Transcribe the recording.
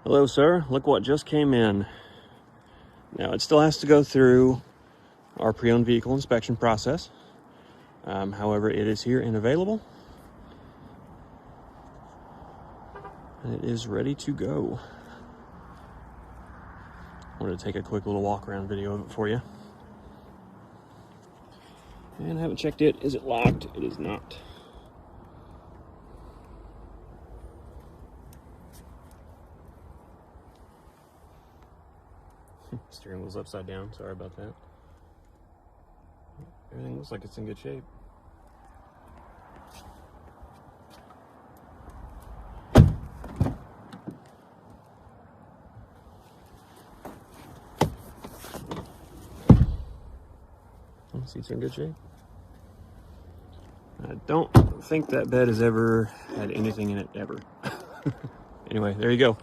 Hello, sir. Look what just came in. Now, it still has to go through our pre-owned vehicle inspection process. However, it is here and available. And it is ready to go. I wanted to take a quick little walk around video of it for you. And I haven't checked it. Is it locked? It is not. Steering wheel's upside down. Sorry about that. Everything looks like it's in good shape. Seats are in good shape. I don't think that bed has ever had anything in it, ever. Anyway, there you go.